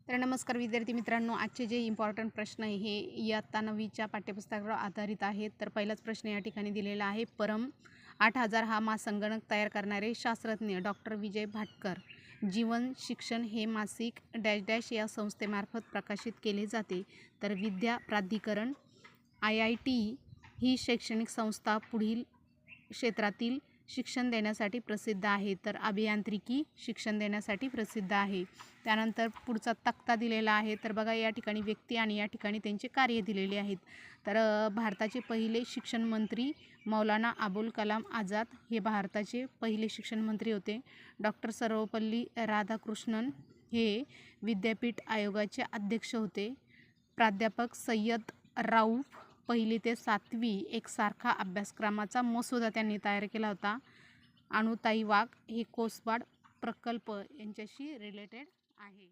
तर नमस्कार विद्यार्थी मित्रांनो, आजचे जे इम्पॉर्टंट प्रश्न आहे हे इयत्ता 9वीच्या पाठ्यपुस्तकावर आधारित आहेत. तर पहिलाच प्रश्न या ठिकाणी दिलेला आहे. परम 8000 हा महासंगणक तयार करणारे शास्त्रज्ञ डॉक्टर विजय भाटकर जीवन शिक्षण हे मासिक डॅश डॅश या संस्थेमार्फत प्रकाशित केले जाते. तर विद्या प्राधिकरण IIT ही शैक्षणिक संस्था पुढील क्षेत्रातील शिक्षण देण्यासाठी प्रसिद्ध आहे. तर अभियांत्रिकी शिक्षण देण्यासाठी प्रसिद्ध आहे. त्यानंतर पुढचा तक्ता दिलेला आहे. तर बघा या ठिकाणी व्यक्ती आणि या ठिकाणी त्यांचे कार्य दिलेले आहेत. तर भारताचे पहिले शिक्षण मंत्री मौलाना अबुल कलाम आझाद हे भारताचे पहिले शिक्षण मंत्री होते. डॉक्टर सर्वपल्ली राधाकृष्णन हे विद्यापीठ आयोगाचे अध्यक्ष होते. प्राध्यापक सय्यद राऊफ 1ली ते 7वी एकसारखा अभ्यासक्रमाचा मसुदा त्यांनी तयार केला होता. अणुताई वाघ हे कोसबाड प्रकल्प यांच्याशी रिलेटेड आहे.